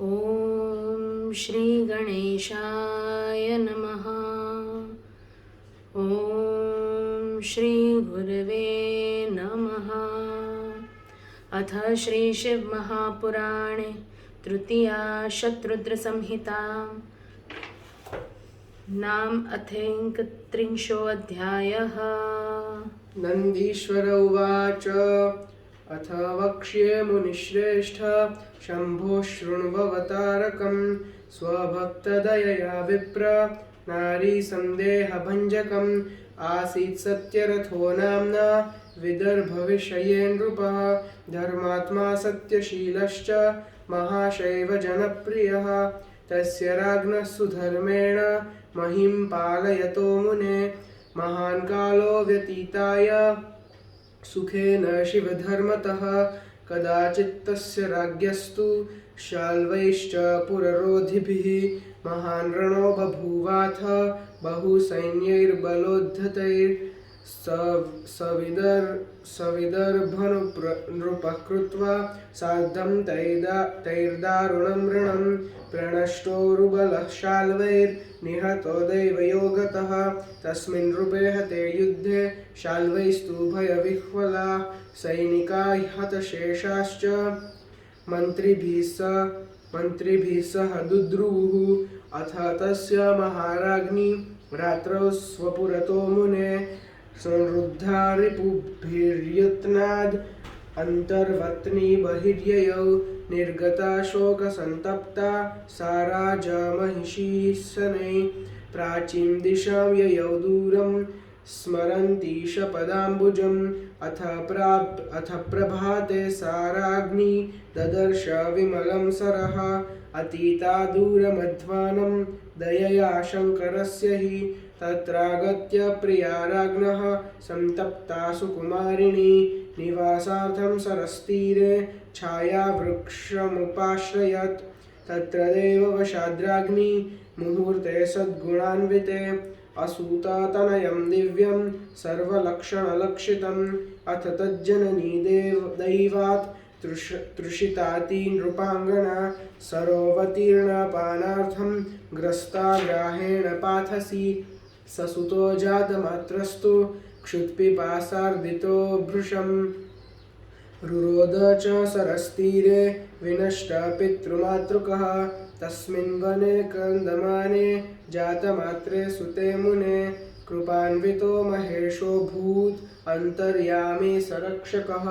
ॐ श्री गणेशाय नमः। ॐ श्री गुरवे नमः। अथ श्री शिव महापुराणे तृतीया शतरुद्रसंहिता नाम अथेङ्कत्रिंशोऽध्यायः। नन्दीश्वर उवाच अथ वक्ष्ये मुनिश्रेष्ठ शम्भो शृण्ववतारकं स्वभक्तदयया विप्र नारीसन्देहभञ्जकम् आसीत् सत्यरथो नाम्ना विदर्भविषये नृपः धर्मात्मा सत्यशीलश्च महाशैव जनप्रियः तस्य राज्ञः सुधर्मेण महीं पालयतो मुने महान् कालो व्यतीताय सुखेन शिवधर्मतः कदाचित् तस्य राज्ञस्तु शाल्वैश्च पुररोधिभिः महान् रणो बभूवाथ बहुसैन्यैर्बलोद्धतैर्सविदर्भनृपः कृत्वा सार्धं तैर्दारुणं ऋणं प्रणष्टोरुबलः शाल्वैर्निहतो दैवयोगतः तस्मिन् नृपे हते युद्धे शाल्वैस्तु भयविह्वलाः सैनिका हतशेषाश्च मन्त्रिभिः सह दुद्रुवुः अथ तस्य महाराज्ञी रात्रौ स्वपुरतो मुने संरुद्धा रिपुभिर्यत्नाद् अन्तर्वत्नी बहिर्ययौ निर्गता शोकसन्तप्ता सा राजमहिषी शनैः प्राचीं दिशां ययौ दूरं स्मरन्ती शपदाम्बुजम् अथ प्रभाते सा राज्ञी ददर्श विमलं सरः अतीता दूरमध्वानं दयया शङ्करस्य हि तत्रागत्य प्रिया राज्ञः सन्तप्ता सुकुमारिणी निवासार्थं सरस्तीरे छायावृक्षमुपाश्रयत् तत्र देववशाद्राज्ञी मुहूर्ते सद्गुणान्विते असूततनयं दिव्यं सर्वलक्षणलक्षितम् अथ तज्जननी दैवात् तृषिताति नृपाङ्गना सरोवतीर्णपानार्थं ग्रस्ता ग्राहेण पाथसी ससुतो जातमात्रस्तु क्षुत्पिपासार्दितो भृशम् रुरोद च सरस्तीरे विनष्ट पितृमातृकः तस्मिन् वने कन्दमाने जातमात्रे सुते मुने कृपान्वितो महेशोऽभूत् अन्तर्यामी सरक्षकः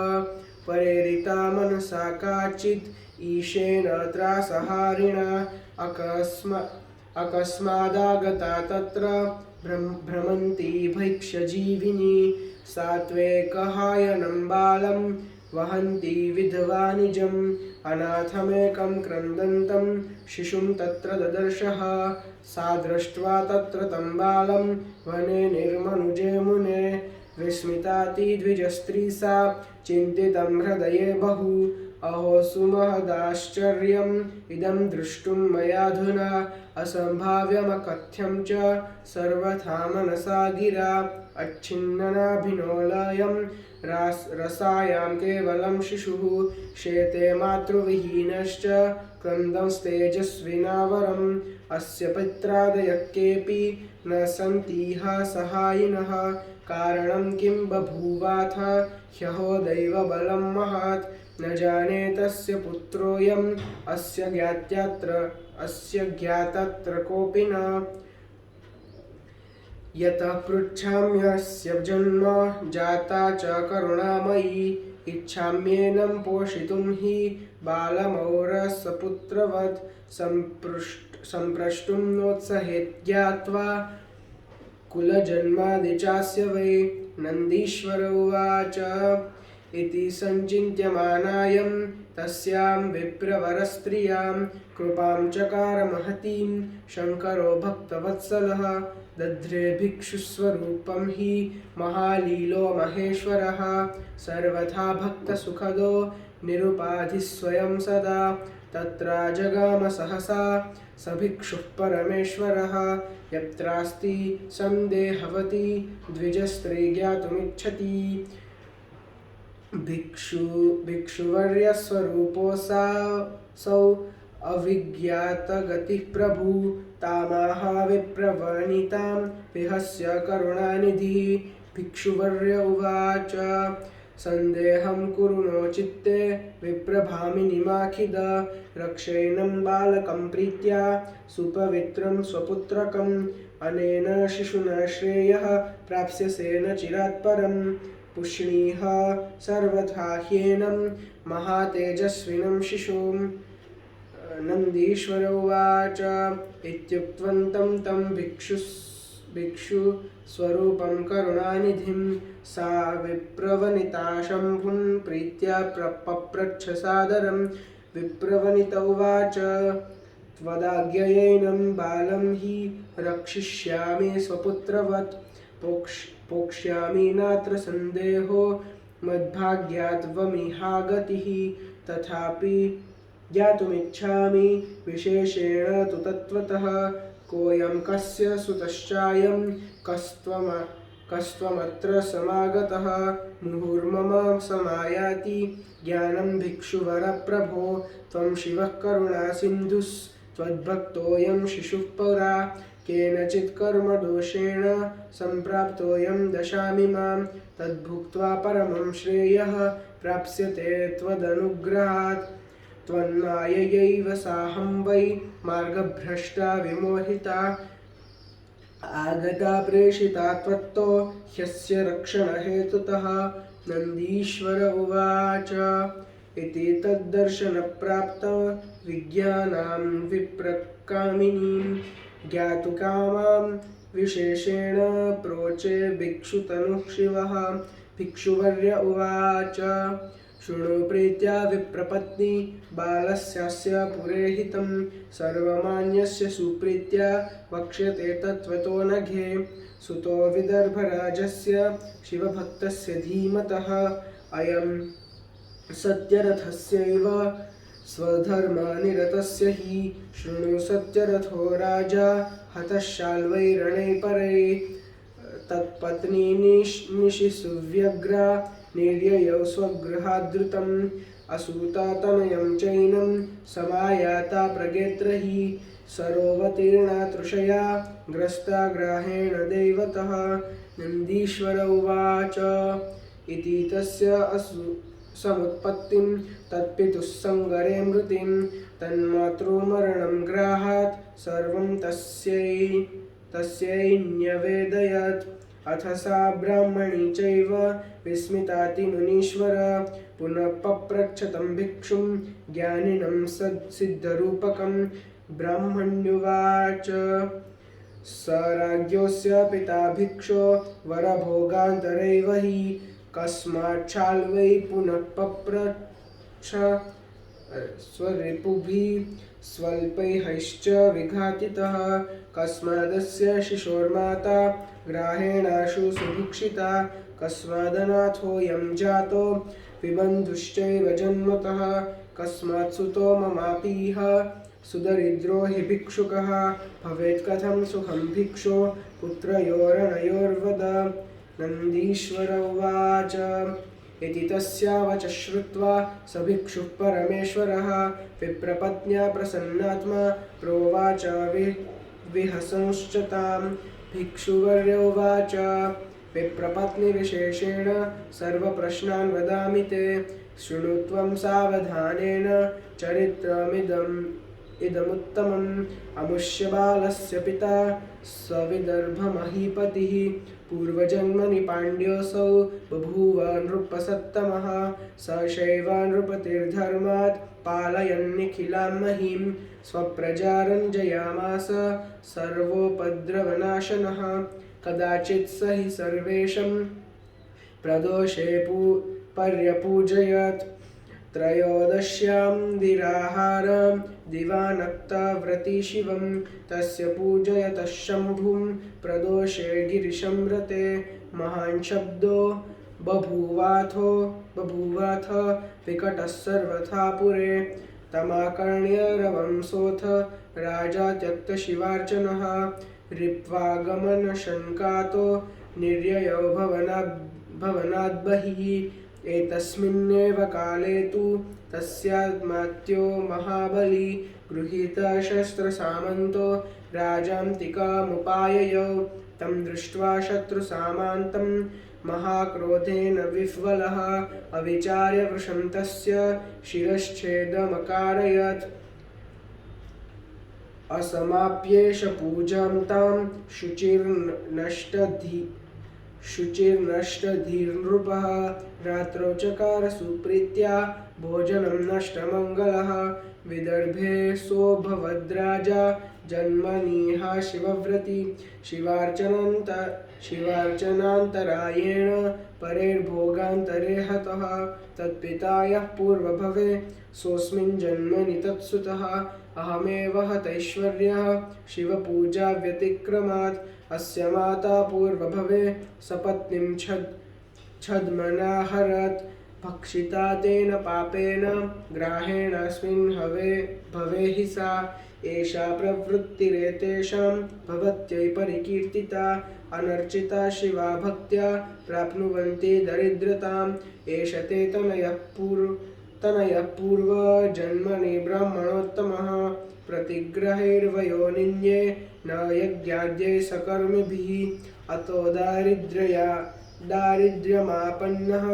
प्रेरिता मनसा काचित् ईशेन त्रासहारिणा अकस्मादागता तत्र भ्रमन्ती भैक्ष्यजीविनी सात्वेकहायनं बालं वहन्ती विधवा निजम् अनाथमेकं क्रन्दन्तं शिशुं तत्र ददर्शः सा दृष्ट्वा तत्र तं बालं वने निर्मनुजे मुने विस्मिताति द्विजस्त्री सा चिन्तितं हृदये बहु अहो सुमहदाश्चर्यम् इदं द्रष्टुं मयाधुना असम्भाव्यमकथ्यं च सर्वथा मनसा गिरा अच्छिन्ननाभिनोलयं रसायां केवलं शिशुः शेते मातृविहीनश्च क्रन्दंस्तेजस्विना वरम् अस्य पित्रादयः केऽपि न सन्तीह सहायिनः कारणं किं बभूवाथ ह्यहो दैवबलं महत् न जाने तस्य पुत्रोऽयम् अस्य ज्ञातत्र कोऽपि न यतः पृच्छाम्यस्य जन्म जाता च करुणामयी इच्छाम्येनं पोषितुं हि बालमौरसपुत्रवत् सम्प्रष्टुं नोत्सहेत् ज्ञात्वा कुलजन्मादि चास्य वै नन्दीश्वर उवाच इति सञ्चिन्त्यमानायं तस्यां विप्रवरस्त्रियां कृपां चकार महतीं शङ्करो भक्तवत्सलः दध्रे भिक्षुस्वरूपं हि महालीलो महेश्वरः सर्वथा भक्तसुखदो निरुपाधिः स्वयं सदा तत्र जगाम सहसा स भिक्षुः परमेश्वरः यत्रास्ति सन्देहवती द्विजस्त्री ज्ञातुमिच्छति भिक्षुवर्यस्वरूपोऽसौ अविज्ञातगतिः प्रभु तामाह विप्रवणितां विहस्य करुणानिधिः। भिक्षुवर्य उवाच सन्देहं कुरु नो चित्ते विप्रभामिनीमाखिद रक्षेणं बालकं प्रीत्या सुपवित्रं स्वपुत्रकम् अनेन शिशुना श्रेयः प्राप्स्यसे न चिरात् परम्। पुष्णीः सर्वथा ह्येनं महातेजस्विनं शिशुम्। नन्दीश्वर उवाच इत्युक्तवन्तं तं भिक्षुस्वरूपं करुणानिधिं सा विप्रवनिता शम्भुं प्रीत्या पप्रच्छ सादरं। विप्रवनित उवाच त्वदाज्ञयैनं बालं हि रक्षिष्यामि स्वपुत्रवत् पोक्ष्यामि नात्र सन्देहो मद्भाग्यात्त्वमिहागतिः। तथापि ज्ञातुमिच्छामि विशेषेण तु तत्त्वतः कोऽयं कस्य सुतश्चायं कस्त्वमत्र समागतः। मुहुर्मम समायाति ज्ञानं भिक्षुवरप्रभो त्वं शिवः करुणासिन्धुस्त्वद्भक्तोऽयं शिशुः पुरा केनचित् कर्मदोषेण सम्प्राप्तोऽयं दशामिमां तद्भुक्त्वा परमं श्रेयः प्राप्स्यते त्वदनुग्रहात्। त्वन्माययैव साहं वै मार्गभ्रष्टा विमोहिता आगता प्रेषिता त्वत्तो ह्यस्य रक्षणहेतुतः। नन्दीश्वर उवाच इति तद्दर्शनप्राप्तौ विज्ञानां विप्रकामिनीं ज्ञातुकामां विशेषेण प्रोचे भिक्षुतनुः शिवः। भिक्षुवर्य उवाच शृणु प्रीत्या विप्रपत्नी बालस्यास्य पुरेहितं सर्वमान्यस्य सुप्रीत्या वक्ष्यते तत्त्वतो नघे। सुतो विदर्भराजस्य शिवभक्तस्य धीमतः अयं सत्यरथस्यैव स्वधर्मनिरतस्य हि। शृणु सत्यरथो राजा हतः शाल्वैरणे परे तत्पत्नी निशिसुव्यग्रा निर्ययौ स्वगृहाद्रुतम् असूता तनयं चैनं समायाता प्रगेत्रहि सरोवतीर्णा तृषया ग्रस्ता ग्राहेण दैवतः। नन्दीश्वर उवाच इति तस्य समुत्पत्तिं तत्पितुः संगरे मृतिं तन्मातृमरणं ग्राहात् सर्वं तस्यै न्यवेदयत्। अथ सा ब्राह्मणी चैव विस्मिताति मुनीश्वर पुनः पप्रच्छ तं भिक्षुं ज्ञानिनं सिद्धरूपकं। ब्राह्मण्युवाच स राज्ञोऽस्य पिता भिक्षो वरभोगान्तरैव हि कस्माच्छाल्वै पुनः पप्रच्छ स्वरिपुभिः स्वल्पैश्च विघातितः कस्मादस्य शिशोर्माता ग्राहेणाशु सुभुक्षिता कस्मादनाथोऽयं जातो विबन्धुश्चैव जन्मतः कस्मात् सुतो ममापीह सुदरिद्रो हि भिक्षुकः भवेत् कथं सुखं भिक्षो पुत्रयोरनयोर्वद। नन्दीश्वर उवाच इति तस्या वचः श्रुत्वा स भिक्षुः परमेश्वरः विप्रपत्न्या प्रसन्नात्मा प्रोवाच विहसंश्च ताम्। भिक्षुवर्य उवाच विप्रपत्नीविशेषेण सर्वप्रश्नान् वदामि ते शृणु त्वं सावधानेन चरित्रमिदमुत्तमम्। अमुष्यबालस्य पिता सविदर्भमहीपतिः पूर्वजन्मनि पाण्ड्योऽसौ बभूव नृपसत्तमः स शैवानृपतिर्धर्मात् पालयन्निखिलां महीं स्वप्रजारञ्जयामास सर्वोपद्रवनाशनः। कदाचित् स हि सर्वेषं प्रदोषे पर्यपूजयत् त्रयोदश्यां निराहारं दिवानक्तव्रती शिवं तस्य पूजयतः शम्भुं प्रदोषे गिरिशं व्रते महान् शब्दो बभूवाथ विकटः सर्वथा पुरे तमाकर्ण्य रवंसोऽथ राजा त्यक्तशिवार्चनः रिप्त्वागमनशङ्कातो निर्ययो भवनाद्बहिः। एतस्मिन्नेव काले तु तस्यात्मात्यो महाबली गृहीतशस्त्रसामन्तो राजान्तिकामुपाययौ तं दृष्ट्वा शत्रुसामान्तं महाक्रोधेन विह्वलः अविचार्य वृषं तस्य शिरश्छेदमकारयत् असमाप्येष पूजां तां शुचिर्नष्टधीर्नृपः रात्रौ चकार सुप्रीत्या भोजनं नष्टमङ्गलः विदर्भे सोऽभवद्राजा जन्मनीह शिवव्रती शिवार्चनान्तरायेण परेर्भोगान्तरे हतः तत्पिता यः पूर्वभवे सोऽस्मिन् जन्मनि तत्सुतः अहमेव हतैश्वर्यः शिवपूजाव्यतिक्रमात् अस्य माता पूर्वभवे सपत्नीं छद्मनाहरत् भक्षिता तेन पापेन ग्राहेणास्मिन् भवे हि सा एषा प्रवृत्तिरेतेषां भवत्यै परिकीर्तिता अनर्चिता शिवा भक्त्या प्राप्नुवन्ति दरिद्रताम् एष ते तनयः पूर्वजन्मनि ब्राह्मणोत्तमः प्रतिग्रहैर्वयोनिन्ये न यज्ञाद्यै सकर्मिभिः अतो दारिद्र्यमापन्नः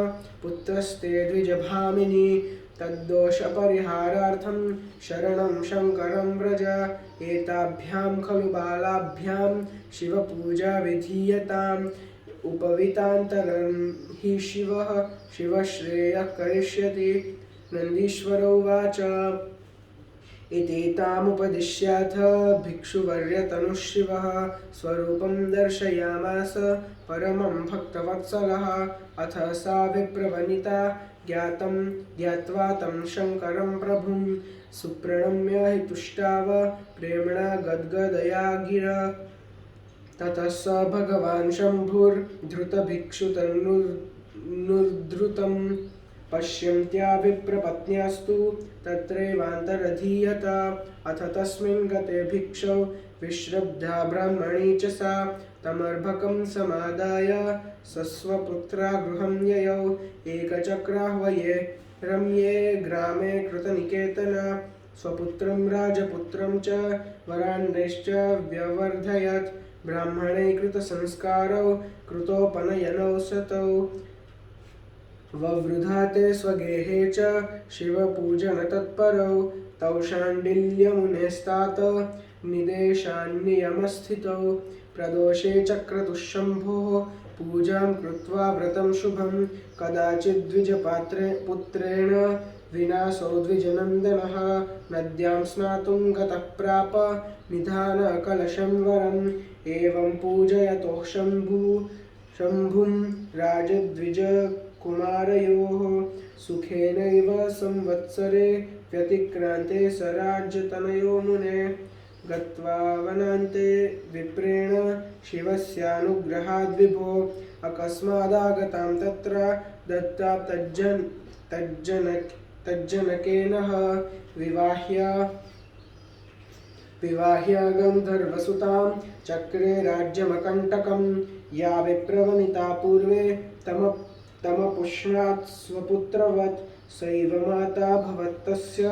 पुत्रस्ते द्विजभामिनी तद्दोषपरिहारार्थं शरणं शङ्करं व्रज एताभ्यां खलु बालाभ्यां शिवपूजा विधीयताम् उपवितान्तरं हि शिवश्रेयः करिष्यति नन्दीश्वर उवाच इति तामुपदिश्याथ भिक्षुवर्यतनुशिवः स्वरूपं दर्शयामास परमं भक्तवत्सलः अथ सा विप्रवनिता ज्ञात्वा तं शङ्करं प्रभुं सुप्रणम्य हि तुष्टाव प्रेम्णा गद्गदया गिरा ततः स भगवान् शम्भुर्धृतभिक्षुतनुद्धृतं पश्यन्त्या विप्रपत्न्यास्तु तत्रैवान्तरधीयत अथ तस्मिन् गते भिक्षौ विश्रब्धा ब्राह्मणी च सा तमर्भकं समादाय सस्वपुत्रा गृहं ययौ एकचक्राह्वये रम्ये ग्रामे कृतनिकेतन स्वपुत्रं राजपुत्रं च वरान्यश्च व्यवर्धयत् ब्राह्मणे कृतसंस्कारौ कृतोपनयनौ सतौ ववृधाते स्वगेहे च शिवपूजनतत्परौ तौ शाण्डिल्यमुनेस्तात निदेशान्नियमस्थितौ प्रदोषे चक्रतुशम्भोः पूजां कृत्वा व्रतं शुभं कदाचिद्विजपुत्रेण विनाशो द्विजनन्दनः नद्यां स्नातुं गतः प्राप निधानकलशं वरम् एवं पूजयतोः शम्भुं राजद्विजकुमारयोः सुखेनैव संवत्सरे व्यतिक्रान्ते स राज्यतनयो मुने गत्वा वनान्ते विप्रेण शिवस्यानुग्रहाद्विभो अकस्मादागतां तत्र दत्ता तज्जनकेन विवाह्य गन्धर्वसुतां चक्रे राज्यमकण्टकं या विप्रवनिता पूर्वे तमपुष्णात् स्वपुत्रवत् सैव माता भवत्तस्य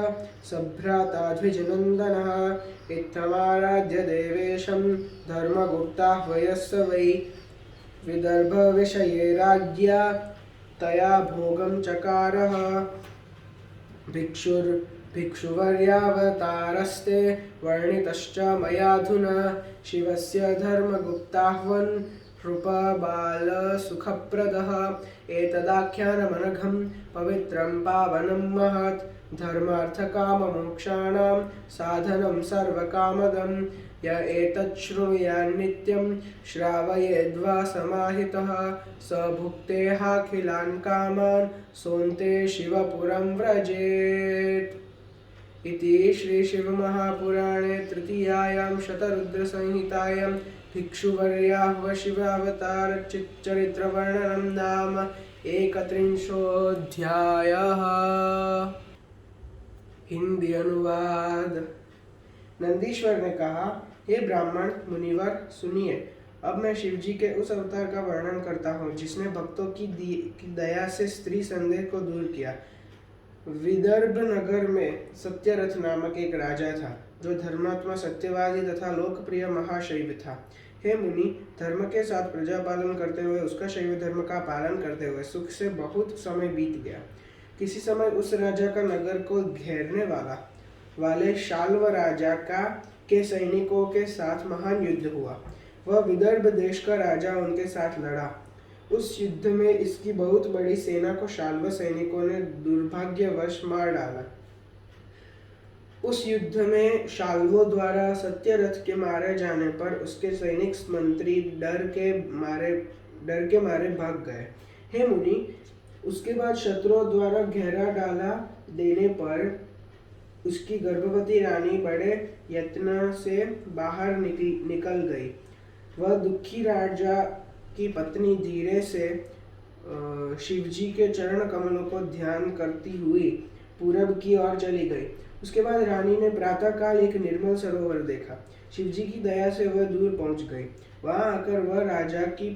सभ्राता द्विजनन्दनः इत्थमाराध्य देवेशं धर्मगुप्ताह्वयस्य वै विदर्भविषये राज्ञा तया भोगं चकारः भिक्षुवर्यावतारस्ते वर्णितश्च मयाधुना शिवस्य धर्मगुप्ताह्वन् नृपबालसुखप्रदः एतदाख्यानमनघं पवित्रं पावनं महत् धर्मार्थकाममोक्षाणां साधनं सर्वकामदं य एतच्छृणुयान्नित्यं श्रावयेद्वा समाहितः स भुक्तेहाखिलान् कामान् सोऽन्ते शिवपुरं व्रजेत् इति श्रीशिवमहापुराणे तृतीयायां शतरुद्रसंहितायां भिक्षुवर्याह्वशिवावतारचरित्रवर्णनं नाम 31वाध्यायः। हिंदी अनुवाद। नंदीश्वर ने कहा, हे ब्राह्मण मुनिवर सुनिए, अब मैं शिवजी के उस अवतार का वर्णन करता हूँ जिसने भक्तों की दया से स्त्री संदेह को दूर किया। विदर्भ नगर में सत्यरथ नामक एक राजा था जो धर्मात्मा, सत्यवादी तथा लोकप्रिय महाशैव था। हे मुनि, धर्म के साथ प्रजा पालन करते हुए, उसका शैव धर्म का पालन करते हुए सुख से बहुत समय बीत गया। किसी समय उस राजा का नगर को घेरने वाले शाल्व राजा के सैनिकों के साथ महान युद्ध हुआ। वह विदर्भ देश का राजा उनके साथ लड़ा। उस युद्ध में इसकी बहुत बड़ी सेना को शाल्व सैनिकों ने दुर्भाग्यवश मार डाला। उस युद्ध में शाल्वों द्वारा सत्यरथ के मारे जाने पर उसके सैनिक मंत्री डर के मारे भाग गए। हे मुनि, उसके बाद शत्रुओं द्वारा घेरा डाला देने पर उसकी गर्भवती रानी बड़े यत्न से बाहर निकल गई। वह दुखी राजा की पत्नी धीरे से शिवजी के चरण कमलों को ध्यान करती हुई पूरब की ओर चली गई। उसके बाद रानी ने प्रातःकाल एक निर्मल सरोवर देखा। शिवजी की दया से वह दूर पहुंच गई। वहां आकर वह राजा की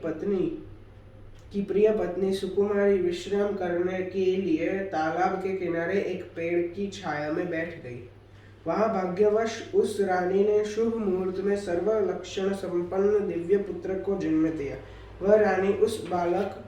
प्रिय पत्नी सुकुमारी विश्राम करने के लिए तालाब के किनारे एक पेड़ की छाया में बैठ गई। वहां भाग्यवश उस रानी ने शुभ मुहूर्त में सर्व लक्षण संपन्न दिव्य पुत्र को जन्म दिया। वह रानी उस बालक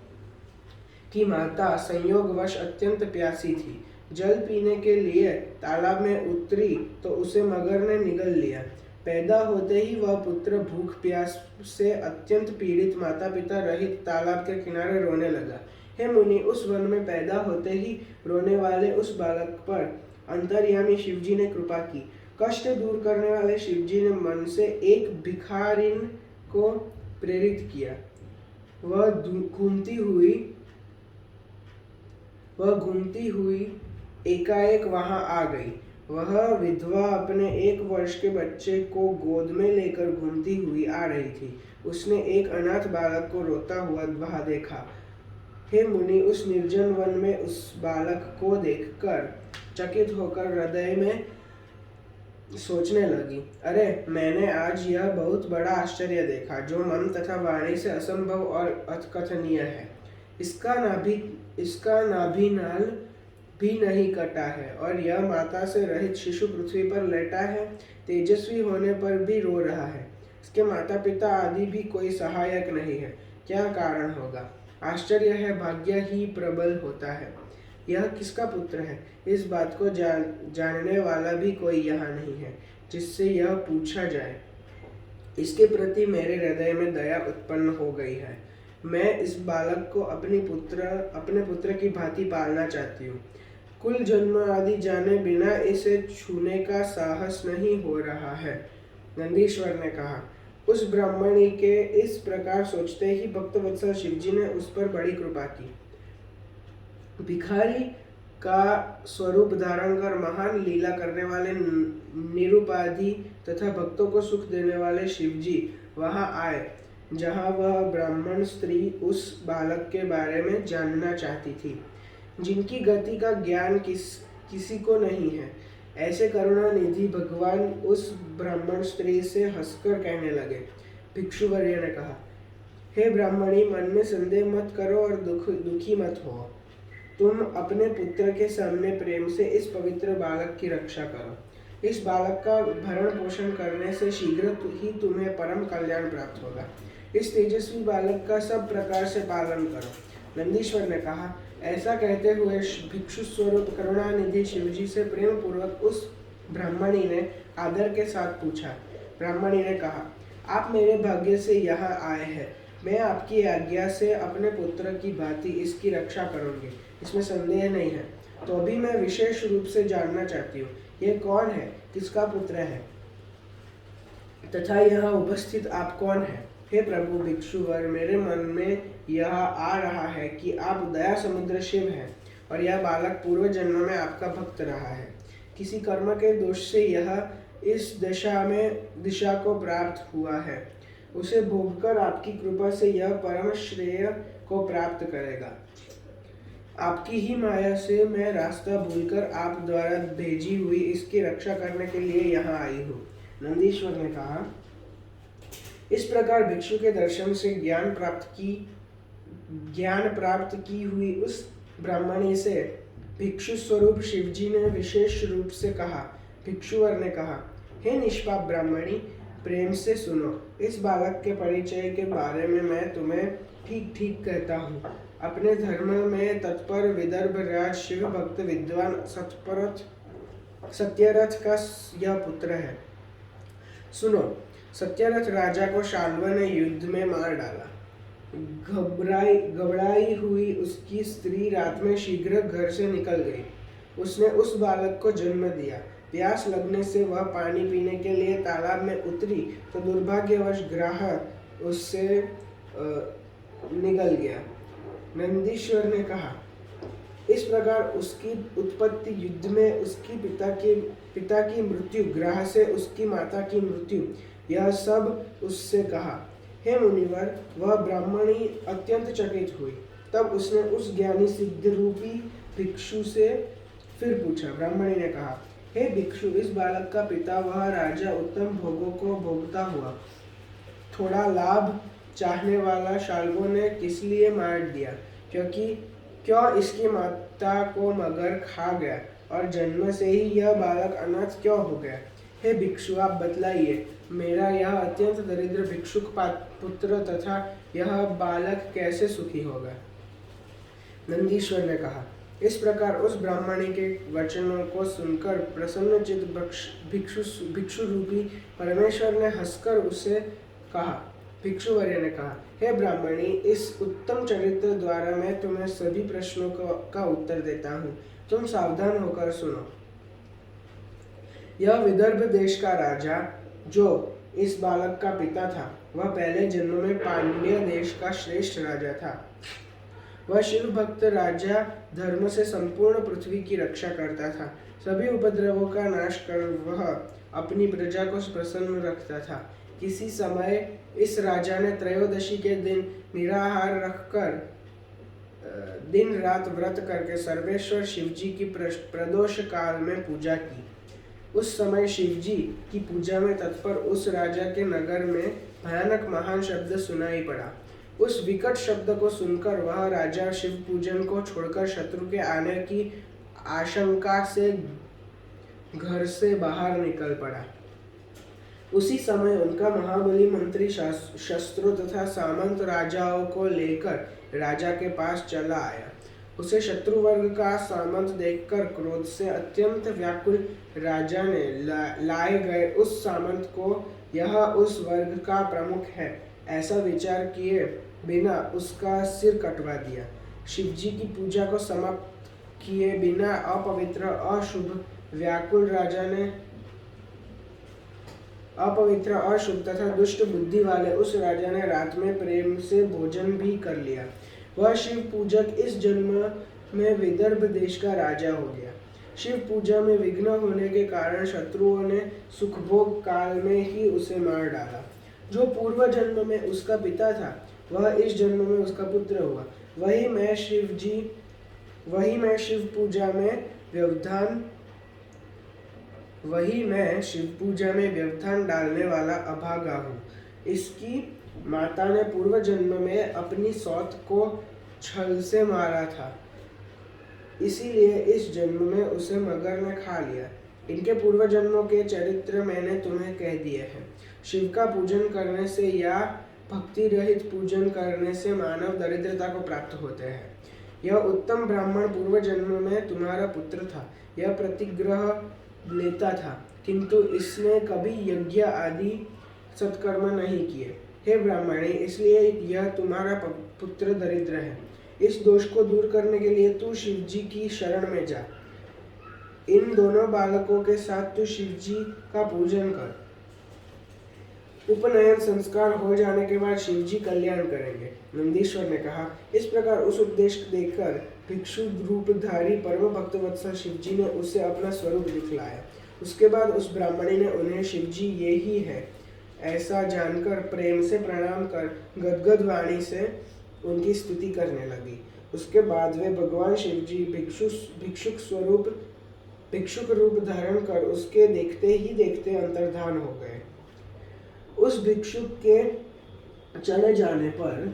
की माता संयोगवश अत्यंत प्यासी थी। जल पीने के लिए तालाब में उतरी तो उसे मगर ने निगल लिया। पैदा होते ही वह पुत्र भूख प्यास से अत्यंत पीड़ित, माता पिता रहित तालाब के किनारे रोने लगा। हे मुनि, उस वन में पैदा होते ही रोने वाले उस बालक पर अंतर्यामी शिवजी ने कृपा की। कष्ट दूर करने वाले शिवजी ने मन से एक भिखारिन को प्रेरित किया। वह घूमती हुई एकाएक वहां आ गई। वह विधवा अपने 1 वर्ष के बच्चे को गोद में लेकर घूमती हुई आ रही थी। उसने एक अनाथ बालक को रोता हुआ वहां देखा। हे मुनि, उस निर्जन वन में उस बालक को देखकर चकित होकर हृदय में सोचने लगी, अरे, मैंने आज यह बहुत बड़ा आश्चर्य देखा जो मन तथा वाणी से असंभव और अकथनीय है। इसका नाभिनाल भी नहीं कटा है और यह माता से रहित शिशु पृथ्वी पर लेटा है। तेजस्वी होने पर भी रो रहा है। इसके माता पिता आदि भी कोई सहायक नहीं है। क्या कारण होगा? आश्चर्य है, भाग्य ही प्रबल होता है। यह किसका पुत्र है? इस बात को जानने वाला भी कोई यहाँ नहीं है जिससे यह पूछा जाए। इसके प्रति मेरे हृदय में दया उत्पन्न हो गई है। मैं इस बालक को अपने पुत्र की भांति पालना चाहती हूँ। कुल जन्म आदि जाने बिना इसे छूने का साहस नहीं हो रहा है। नंदीश्वर ने कहा। उस ब्राह्मणी के इस प्रकार सोचते ही भक्तवत्सल शिवजी ने उस पर बड़ी कृपा की। भिखारी का स्वरूप धारण कर महान लीला करने वाले निरुपाधि तथा भक्तों को सुख देने वाले शिवजी वहां आए जहां वह ब्राह्मण स्त्री उस बालक के बारे में जानना चाहती थी, जिनकी गति का ज्ञान किसी को नहीं है। ऐसे करुणा निधि भगवान उस ब्राह्मण स्त्री से हंसकर कहने लगे। भिक्षुवर्य ने कहा, हे ब्राह्मणी, मन में संदेह मत करो और दुखी मत हो। तुम अपने पुत्र के सामने प्रेम से इस पवित्र बालक की रक्षा करो। इस बालक का भरण पोषण करने से शीघ्र ही तुम्हें परम कल्याण प्राप्त होगा। इस तेजस्वी बालक का सब प्रकार से पालन करो। नंदीश्वर ने कहा। ऐसा कहते हुए भिक्षु स्वरूप करुणानिधि शिवजी से प्रेम पूर्वक उस ब्राह्मणी ने आदर के साथ पूछा। ब्राह्मणी ने कहा, आप मेरे भाग्य से यहाँ आए हैं। मैं आपकी आज्ञा से अपने पुत्र की भांति इसकी रक्षा करूंगी, इसमें संदेह नहीं है। तो अभी मैं विशेष रूप से जानना चाहती हूँ, यह कौन है, किसका पुत्र है, तथा यहाँ उपस्थित आप कौन है? हे प्रभु भिक्षुवर, मेरे मन में यह आ रहा है कि आप दया समुद्र शिव हैं और यह बालक पूर्व जन्म में आपका भक्त रहा है। किसी कर्म के दोष से यह इस दिशा को प्राप्त हुआ है। उसे भोगकर आपकी कृपा से यह परम श्रेय को प्राप्त करेगा। आपकी ही माया से मैं रास्ता भूलकर आप द्वारा भेजी हुई इसकी रक्षा करने के लिए यहाँ आई हूँ। नंदीश्वर ने कहा। इस प्रकार भिक्षु के दर्शन से ज्ञान प्राप्त की हुई उस ब्राह्मणी से भिक्षु स्वरूप शिवजी ने विशेष रूप से कहा। भिक्षुवर ने कहा, हे निष्पाप ब्राह्मणी, प्रेम से सुनो। इस बालक के परिचय के बारे में मैं तुम्हें ठीक ठीक कहता हूँ। अपने धर्म में तत्पर विदर्भ राज शिव भक्त विद्वान सत्यरथ का यह पुत्र है। सुनो, सत्यरथ राजा को शाल्व ने युद्ध में मार डाला। घबराई हुई उसकी स्त्री रात में शीघ्र घर से निकल गई। उसने उस बालक को जन्म दिया। प्यास लगने से वह पानी पीने के लिए तालाब में उतरी तो दुर्भाग्यवश ग्राह उससे निगल गया। नंदीश्वर ने कहा, इस प्रकार उसकी उत्पत्ति, युद्ध में उसकी पिता की मृत्यु, ग्राह से उसकी माता की मृत्यु, यह सब उससे कहा। हे मुनिवर, वह ब्राह्मणी अत्यंत चकित हुई। तब उसने उस ज्ञानी सिद्ध रूपी भिक्षु से फिर पूछा। ब्राह्मणी ने कहा, हे भिक्षु, इस बालक का पिता वह राजा उत्तम भोगों को भोगता हुआ थोड़ा लाभ चाहने वाला शाल्वों ने किस लिए मार दिया? क्यों इसकी माता को मगर खा गया और जन्म से ही यह बालक अनाथ क्यों हो गया? हे भिक्षु, आप बतलाइए, मेरा यह अत्यंत दरिद्र भिक्षुक पुत्र तथा यह बालक कैसे सुखी होगा? नंदीश्वर ने कहा, इस प्रकार उस ब्राह्मणी के वचनों को सुनकर प्रसन्नचित्त भिक्षु रूपी परमेश्वर ने हंसकर उसे कहा। भिक्षुवर्य ने कहा, हे ब्राह्मणी, इस उत्तम चरित्र द्वारा मैं तुम्हें सभी प्रश्नों का उत्तर देता हूँ। तुम सावधान होकर सुनो। यह विदर्भ देश का राजा, जो इस बालक का पिता था, वह पहले जन्म में पांड्य देश का श्रेष्ठ राजा था। वह शिव भक्त राजा, धर्म से संपूर्ण पृथ्वी की रक्षा करता था। सभी उपद्रवों का नाश कर वह अपनी प्रजा को प्रसन्न रखता था। किसी समय इस राजा ने त्रयोदशी के दिन निराहार रखकर दिन रात व्रत करके सर्वेश्वर शिवजी की प्रदोष काल में पूजा की। उस समय शिवजी की पूजा में तत्पर उस राजा के नगर में भयानक महान शब्द सुनाई पड़ा। उस विकट शब्द को सुनकर वह राजा शिव पूजन को छोड़कर शत्रु के आने की आशंका से घर से बाहर निकल पड़ा। उसी समय उनका महाबली मंत्री शस्त्रों तथा सामंत राजाओं को लेकर राजा के पास चला आया। उसे शत्रु वर्ग का सामंत देखकर क्रोध से अत्यंत व्याकुल राजा ने लाए गए उस सामंत को यह उस वर्ग का प्रमुख है ऐसा विचार किए बिना उसका सिर कटवा दिया। शिवजी की पूजा को समाप्त किए बिना अपवित्र अशुभ व्याकुल राजा ने अपवित्र अशुभ तथा दुष्ट बुद्धि वाले उस राजा ने रात में प्रेम से भोजन भी कर लिया। वह शिव पूजक इस जन्म में विदर्भ देश का राजा हो गया। शिव पूजा में विघ्न होने के कारण शत्रुओं ने सुखभोग काल में ही उसे मार डाला। जो पूर्व जन्म में उसका पिता था वह इस जन्म में उसका पुत्र हुआ। वही मैं शिव पूजा में व्यवधान डालने वाला अभागा हूँ। इसकी माता ने पूर्व जन्म में अपनी सौत को छल से मारा था, इसीलिए इस जन्म में उसे मगर ने खा लिया। इनके पूर्व जन्मों के चरित्र मैंने तुम्हें कह दिए हैं। शिव का पूजन करने से या भक्ति रहित पूजन करने से मानव दरिद्रता को प्राप्त होते हैं। यह उत्तम ब्राह्मण पूर्व जन्म में तुम्हारा पुत्र था। यह प्रतिग्रह लेता था, किंतु इसने कभी यज्ञ आदि सत्कर्म नहीं किए। हे ब्राह्मणी, इसलिए यह तुम्हारा पुत्र दरिद्र है। इस दोष को दूर करने के लिए तू शिवजी की शरण में जा। इन दोनों बालकों के साथ तू शिवजी का पूजन कर। उपनयन संस्कार हो जाने के बाद शिवजी कल्याण करेंगे। नंदीश्वर ने कहा। इस प्रकार उस उपदेश देकर भिक्षु रूपधारी परम भक्तवत्सल शिवजी ने उसे अपना स्वरूप दिखलाया। उसके बाद उस ब्राह्मणी ने उन्हें शिवजी ये ही है ऐसा जानकर प्रेम से प्रणाम कर गदगद वाणी से उनकी स्तुति करने लगी। उसके बाद वे भगवान शिवजी भिक्षुक रूप धारण कर उसके देखते ही देखते अंतर्धान हो गए। उस भिक्षुक के चले जाने पर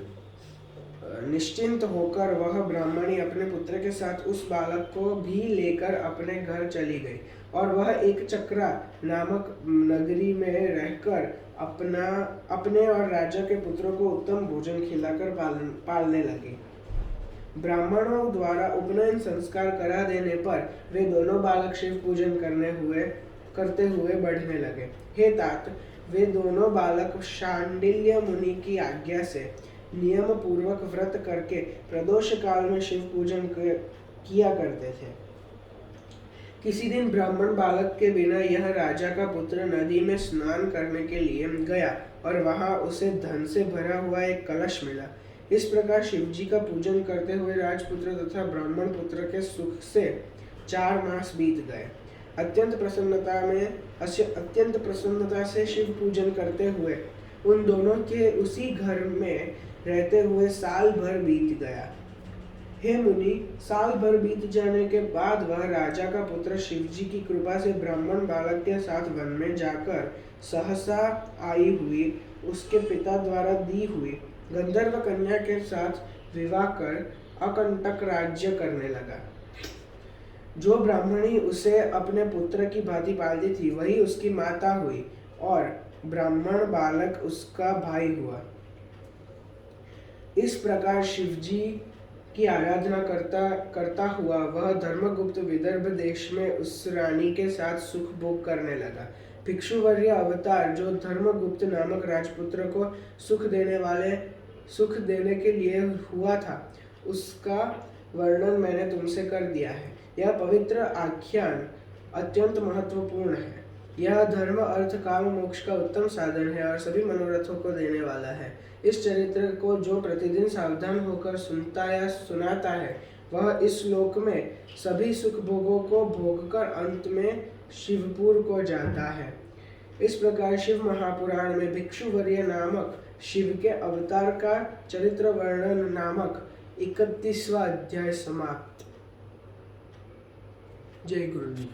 निश्चिंत होकर वह ब्राह्मणी अपने पुत्र के साथ उस बालक को भी लेकर अपने घर चली गई और वह एक चक्रा नामक नगरी में रहकर अपने और राजा के पुत्रों को उत्तम भोजन खिलाकर पालने लगी। ब्राह्मणों द्वारा उपनयन संस्कार करा देने पर वे दोनों बालक शिव पूजन करते हुए बढ़ने लगे। हे तात, वे दोनों बालक शांडिल्य मुनि की आज्ञा से नियम पूर्वक व्रत करके प्रदोष काल में शिव पूजन किया करते थे। किसी दिन ब्राह्मण बालक के बिना यह राजा का पुत्र नदी में स्नान करने के लिए गया और वहां उसे धन से भरा हुआ एक कलश मिला। इस प्रकार शिवजी का पूजन करते हुए राजपुत्र तथा ब्राह्मण पुत्र के सुख से 4 मास बीत गए। अत्यंत प्रसन्नता से शिव पूजन करते हुए उन दोनों के उसी घर में रहते हुए साल भर बीत गया। हे मुनि, साल भर बीत जाने के बाद वह राजा का पुत्र शिवजी की कृपा से ब्राह्मण बालक के साथ वन में जाकर सहसा आई हुई उसके पिता द्वारा दी हुई गंधर्व कन्या के साथ विवाह कर अकंटक राज्य करने लगा। जो ब्राह्मणी उसे अपने पुत्र की भांति पालती थी वही उसकी माता हुई और ब्राह्मण बालक उसका भाई हुआ। इस प्रकार शिवजी की आराधना करता हुआ वह धर्मगुप्त विदर्भ देश में उस रानी के साथ सुख भोग करने लगा। भिक्षुवर्य अवतार जो धर्मगुप्त नामक राजपुत्र को सुख देने के लिए हुआ था, उसका वर्णन मैंने तुमसे कर दिया है। यह पवित्र आख्यान अत्यंत महत्वपूर्ण है। यह धर्म अर्थ काम मोक्ष का उत्तम साधन है और सभी मनोरथों को देने वाला है। इस चरित्र को जो प्रतिदिन सावधान होकर सुनता या सुनाता है वह इस लोक में सभी सुख भोगों को भोगकर अंत में शिवपुर को जाता है। इस प्रकार शिव महापुराण में भिक्षुवर्य नामक शिव के अवतार का चरित्र वर्णन नामक 31वां अध्याय समाप्त। जय गुरु जी।